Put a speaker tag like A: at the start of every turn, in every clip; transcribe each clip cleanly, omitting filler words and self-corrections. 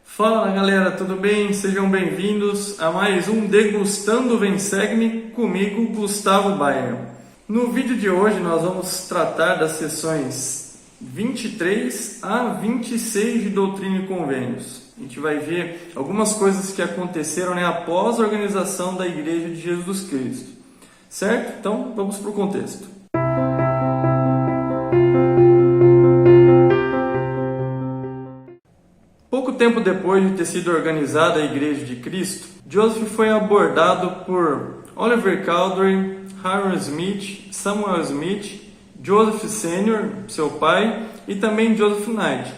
A: Fala galera, tudo bem? Sejam bem-vindos a mais um Degustando Vem-Segue-me comigo, Gustavo Bayer. No vídeo de hoje nós vamos tratar das sessões 23 a 26 de Doutrina e Convênios. A gente vai ver algumas coisas que aconteceram após a organização da Igreja de Jesus Cristo. Certo? Então vamos para o contexto. Pouco tempo depois de ter sido organizada a Igreja de Cristo, Joseph foi abordado por Oliver Cowdery, Hiram Smith, Samuel Smith, Joseph Sr., seu pai, e também Joseph Knight.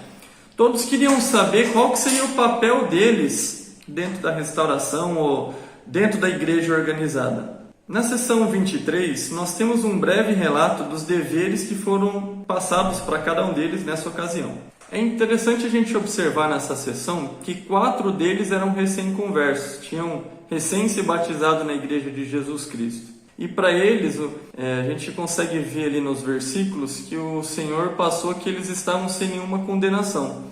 A: Todos queriam saber qual que seria o papel deles dentro da restauração ou dentro da igreja organizada. Na seção 23, nós temos um breve relato dos deveres que foram passados para cada um deles nessa ocasião. É interessante a gente observar nessa sessão que 4 deles eram recém-conversos, tinham recém se batizado na Igreja de Jesus Cristo. E para eles, a gente consegue ver ali nos versículos que o Senhor passou que eles estavam sem nenhuma condenação.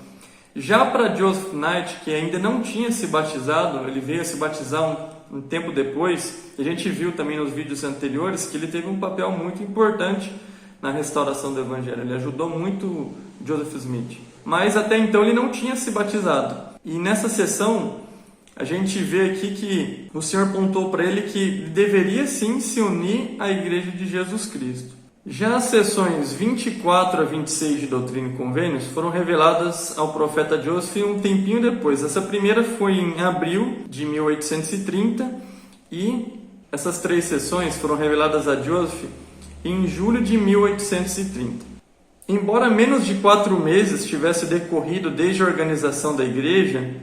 A: Já para Joseph Knight, que ainda não tinha se batizado, ele veio a se batizar um tempo depois, a gente viu também nos vídeos anteriores que ele teve um papel muito importante na restauração do Evangelho. Ele ajudou muito Joseph Smith. Mas até então ele não tinha se batizado. E nessa sessão, a gente vê aqui que o Senhor apontou para ele que deveria sim se unir à Igreja de Jesus Cristo. Já as sessões 24 a 26 de Doutrina e Convênios foram reveladas ao profeta Joseph um tempinho depois. Essa primeira foi em abril de 1830 e essas 3 sessões foram reveladas a Joseph em julho de 1830. Embora menos de 4 meses tivesse decorrido desde a organização da igreja,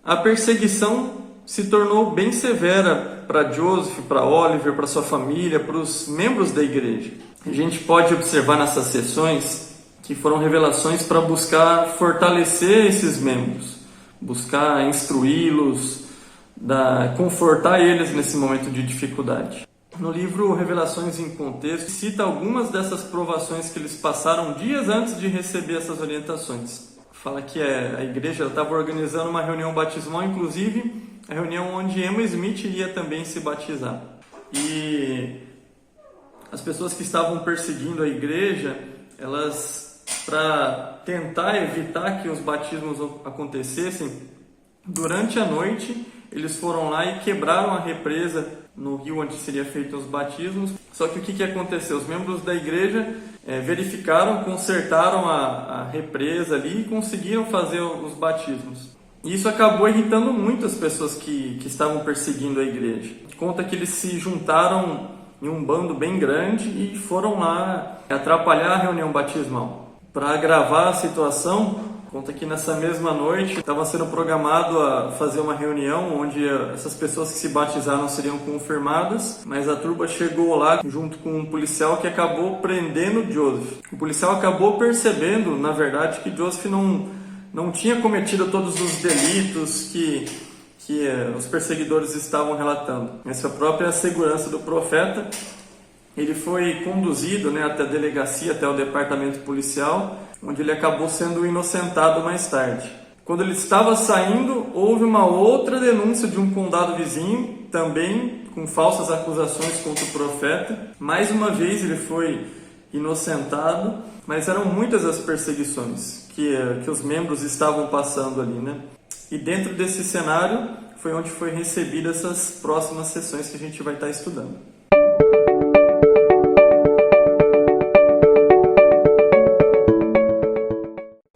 A: a perseguição se tornou bem severa para Joseph, para Oliver, para sua família, para os membros da igreja. A gente pode observar nessas sessões que foram revelações para buscar fortalecer esses membros, buscar instruí-los, confortar eles nesse momento de dificuldade. No livro Revelações em Contexto, cita algumas dessas provações que eles passaram dias antes de receber essas orientações. Fala que a igreja estava organizando uma reunião batismal, inclusive a reunião onde Emma Smith iria também se batizar. E as pessoas que estavam perseguindo a igreja, elas, para tentar evitar que os batismos acontecessem, durante a noite eles foram lá e quebraram a represa no rio onde seria feito os batismos. Só que o que aconteceu? Os membros da igreja verificaram, consertaram a represa ali e conseguiram fazer os batismos. E isso acabou irritando muito as pessoas que estavam perseguindo a igreja. Conta que eles se juntaram em um bando bem grande e foram lá atrapalhar a reunião batismal. Para agravar a situação, conta que nessa mesma noite estava sendo programado a fazer uma reunião onde essas pessoas que se batizaram seriam confirmadas, mas a turba chegou lá junto com um policial que acabou prendendo Joseph. O policial acabou percebendo, na verdade, que Joseph não tinha cometido todos os delitos que os perseguidores estavam relatando. Essa própria segurança do profeta, ele foi conduzido até a delegacia, até o departamento policial, onde ele acabou sendo inocentado mais tarde. Quando ele estava saindo, houve uma outra denúncia de um condado vizinho, também com falsas acusações contra o profeta. Mais uma vez ele foi inocentado, mas eram muitas as perseguições que os membros estavam passando ali, E dentro desse cenário foi onde foi recebida essas próximas sessões que a gente vai estar estudando.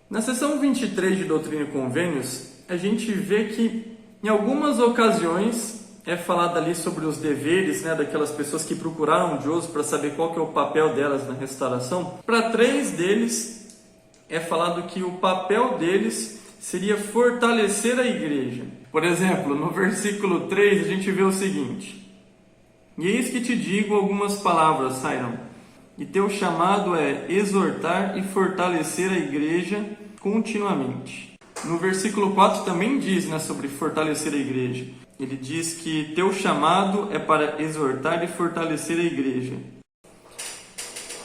A: Na seção 23 de Doutrina e Convênios, a gente vê que em algumas ocasiões é falado ali sobre os deveres daquelas pessoas que procuraram Joseph para saber qual que é o papel delas na restauração. Para 3 deles é falado que o papel deles seria fortalecer a igreja. Por exemplo, no versículo 3 a gente vê o seguinte: E eis que te digo algumas palavras, Hiram, e teu chamado é exortar e fortalecer a igreja continuamente. No versículo 4 também diz sobre fortalecer a igreja. Ele diz que teu chamado é para exortar e fortalecer a igreja.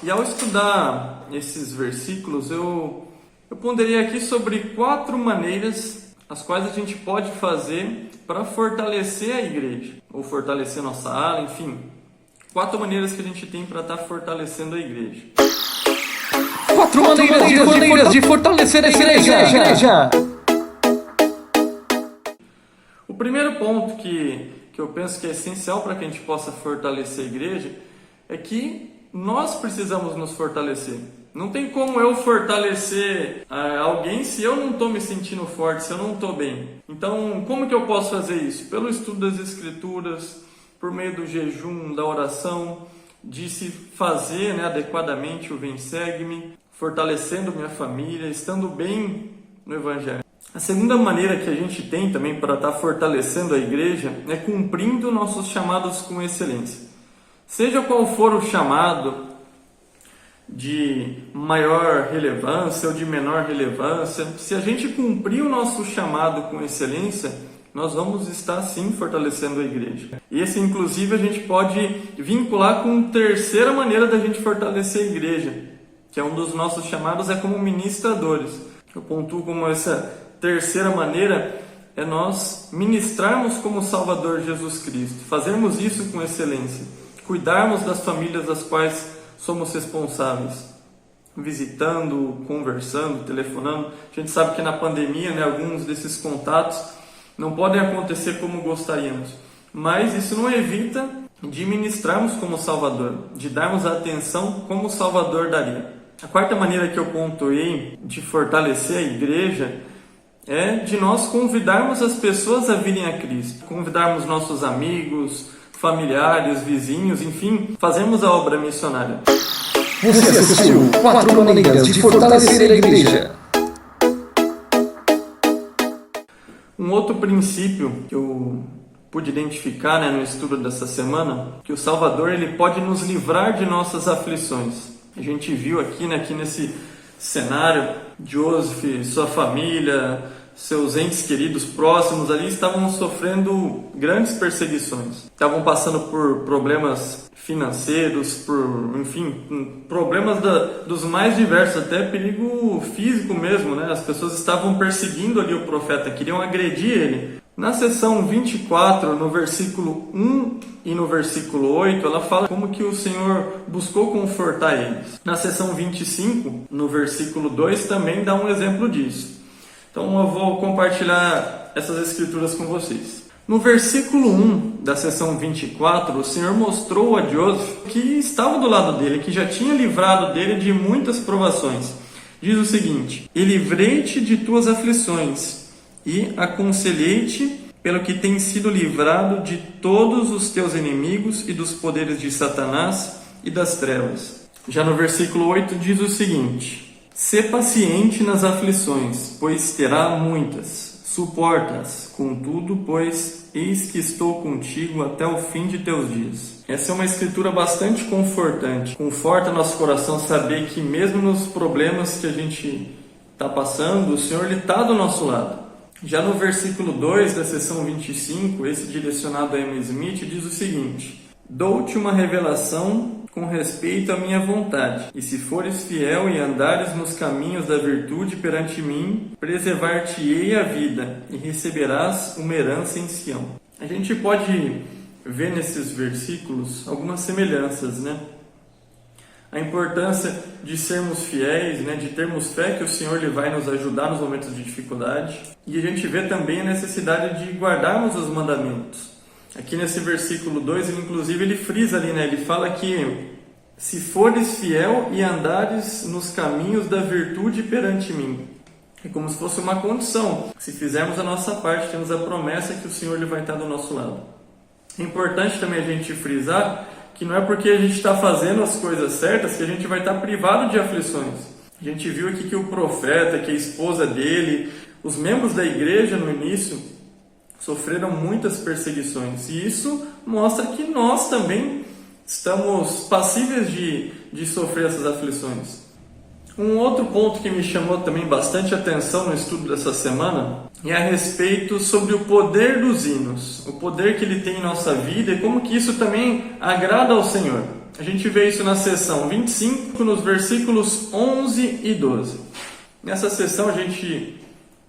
A: E ao estudar esses versículos, eu ponderei aqui sobre 4 maneiras as quais a gente pode fazer para fortalecer a igreja, ou fortalecer nossa ala, enfim. 4 maneiras que a gente tem para estar fortalecendo a igreja.
B: 4 maneiras de fortalecer a igreja.
A: O primeiro ponto que eu penso que é essencial para que a gente possa fortalecer a igreja é que nós precisamos nos fortalecer. Não tem como eu fortalecer alguém se eu não estou me sentindo forte, se eu não estou bem. Então, como que eu posso fazer isso? Pelo estudo das Escrituras, por meio do jejum, da oração, de se fazer adequadamente o Vem Segue-me, fortalecendo minha família, estando bem no Evangelho. A segunda maneira que a gente tem também para estar fortalecendo a igreja é cumprindo nossos chamados com excelência. Seja qual for o chamado, de maior relevância ou de menor relevância, se a gente cumprir o nosso chamado com excelência, nós vamos estar sim fortalecendo a igreja. E esse, inclusive, a gente pode vincular com a terceira maneira da gente fortalecer a igreja, que é um dos nossos chamados, é como ministradores. Eu pontuo como essa terceira maneira é nós ministrarmos como Salvador Jesus Cristo, fazermos isso com excelência, cuidarmos das famílias das quais somos responsáveis, visitando, conversando, telefonando. A gente sabe que na pandemia, alguns desses contatos não podem acontecer como gostaríamos, mas isso não evita de ministrarmos como Salvador, de darmos a atenção como o Salvador daria. A quarta maneira que eu pontuei de fortalecer a igreja é de nós convidarmos as pessoas a virem a Cristo, convidarmos nossos amigos, familiares, vizinhos, enfim, fazemos a obra missionária.
B: Você assistiu 4 maneiras de fortalecer a igreja.
A: Um outro princípio que eu pude identificar no estudo dessa semana, que o Salvador ele pode nos livrar de nossas aflições. A gente viu aqui nesse cenário, Joseph, sua família, seus entes queridos próximos ali estavam sofrendo grandes perseguições. Estavam passando por problemas financeiros, problemas dos mais diversos, até perigo físico mesmo, As pessoas estavam perseguindo ali o profeta, queriam agredir ele. Na seção 24, no versículo 1 e no versículo 8, ela fala como que o Senhor buscou confortar eles. Na seção 25, no versículo 2, também dá um exemplo disso. Então eu vou compartilhar essas escrituras com vocês. No versículo 1 da seção 24, o Senhor mostrou a Joseph que estava do lado dele, que já tinha livrado dele de muitas provações. Diz o seguinte: E livrei-te de tuas aflições, e aconselhei-te pelo que tem sido livrado de todos os teus inimigos e dos poderes de Satanás e das trevas. Já no versículo 8 diz o seguinte: Sê paciente nas aflições, pois terá muitas. Suporta-as, contudo, pois eis que estou contigo até o fim de teus dias. Essa é uma escritura bastante confortante. Conforta nosso coração saber que mesmo nos problemas que a gente está passando, o Senhor está do nosso lado. Já no versículo 2 da seção 25, esse direcionado a Emma Smith, diz o seguinte: Dou-te uma revelação com respeito à minha vontade, e se fores fiel e andares nos caminhos da virtude perante mim, preservar-te-ei a vida, e receberás uma herança em Sião. A gente pode ver nesses versículos algumas semelhanças, A importância de sermos fiéis, de termos fé que o Senhor ele vai nos ajudar nos momentos de dificuldade. E a gente vê também a necessidade de guardarmos os mandamentos. Aqui nesse versículo 2, ele frisa ali, ele fala que se fores fiel e andares nos caminhos da virtude perante mim. É como se fosse uma condição. Se fizermos a nossa parte, temos a promessa que o Senhor ele vai estar do nosso lado. É importante também a gente frisar que não é porque a gente está fazendo as coisas certas que a gente vai estar privado de aflições. A gente viu aqui que o profeta, que a esposa dele, os membros da igreja no início, sofreram muitas perseguições. E isso mostra que nós também estamos passíveis de sofrer essas aflições. Um outro ponto que me chamou também bastante atenção no estudo dessa semana é a respeito sobre o poder dos hinos, o poder que ele tem em nossa vida e como que isso também agrada ao Senhor. A A gente vê isso na seção 25, nos versículos 11 e 12. Nessa seção a gente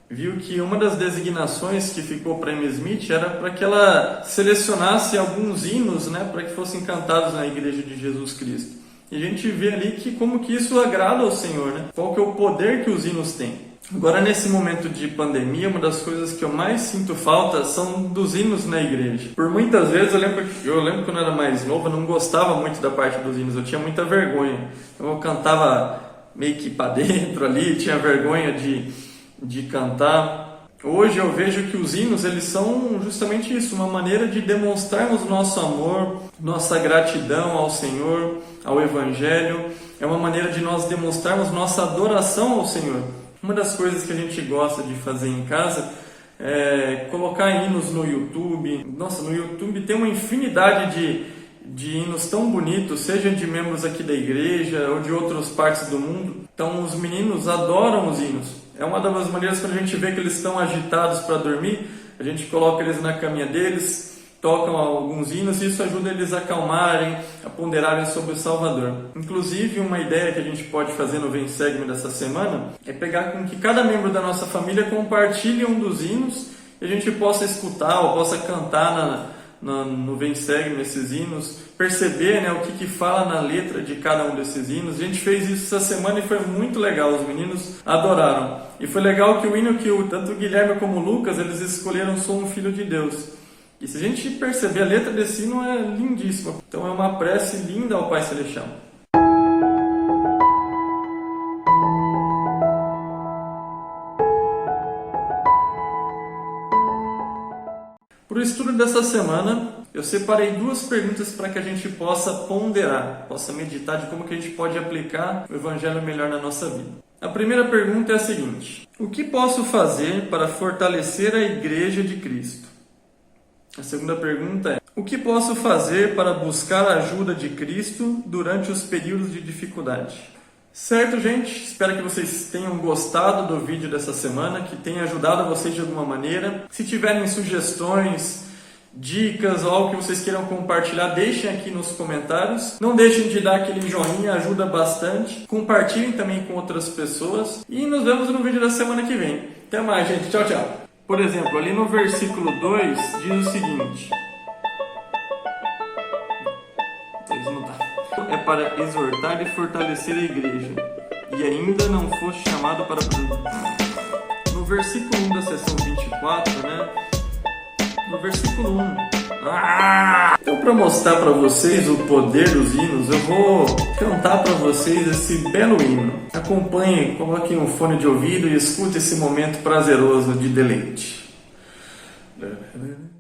A: viu que uma das designações que ficou para Amy Smith era para que ela selecionasse alguns hinos, né, para que fossem cantados na Igreja de Jesus Cristo. E a gente vê ali que como que isso agrada ao Senhor, né? Qual que é o poder que os hinos têm. Agora, nesse momento de pandemia, uma das coisas que eu mais sinto falta são dos hinos na igreja. Por muitas vezes, eu lembro quando eu era mais novo, eu não gostava muito da parte dos hinos, eu tinha muita vergonha. Então eu cantava meio que para dentro ali, tinha vergonha de cantar. Hoje eu vejo que os hinos, eles são justamente isso, uma maneira de demonstrarmos nosso amor, nossa gratidão ao Senhor, ao Evangelho. É uma maneira de nós demonstrarmos nossa adoração ao Senhor. Uma das coisas que a gente gosta de fazer em casa é colocar hinos no YouTube. Nossa, no YouTube tem uma infinidade de hinos tão bonitos, seja de membros aqui da igreja ou de outras partes do mundo. Então os meninos adoram os hinos. É uma das maneiras quando a gente vê que eles estão agitados para dormir, a gente coloca eles na caminha deles, tocam alguns hinos e isso ajuda eles a acalmarem, a ponderarem sobre o Salvador. Inclusive, uma ideia que a gente pode fazer no Vem Segue-me dessa semana é pegar com que cada membro da nossa família compartilhe um dos hinos e a gente possa escutar ou possa cantar no Vem Segue-me esses hinos, perceber, né, o que fala na letra de cada um desses hinos. A gente fez isso essa semana e foi muito legal, os meninos adoraram. E foi legal que o hino que tanto o Guilherme como o Lucas, eles escolheram Sou um Filho de Deus. E se a gente perceber, a letra desse hino é lindíssima. Então é uma prece linda ao Pai Celestial. Para o estudo dessa semana, eu separei duas perguntas para que a gente possa ponderar, possa meditar de como que a gente pode aplicar o Evangelho melhor na nossa vida. A primeira pergunta é a seguinte: o que posso fazer para fortalecer a Igreja de Cristo? A segunda pergunta é: o que posso fazer para buscar a ajuda de Cristo durante os períodos de dificuldade? Certo, gente? Espero que vocês tenham gostado do vídeo dessa semana, que tenha ajudado vocês de alguma maneira. Se tiverem sugestões, dicas ou algo que vocês queiram compartilhar, deixem aqui nos comentários. Não deixem de dar aquele joinha, ajuda bastante. Compartilhem também com outras pessoas. E nos vemos no vídeo da semana que vem. Até mais, gente. Tchau, tchau. Por exemplo, ali no versículo 2 diz o seguinte: é para exortar e fortalecer a igreja, e ainda não foste chamado para... No versículo 1 da seção 24, né? No versículo 1. Então, para mostrar para vocês o poder dos hinos, eu vou cantar para vocês esse belo hino. Acompanhem, coloquem um fone de ouvido e escute esse momento prazeroso de deleite.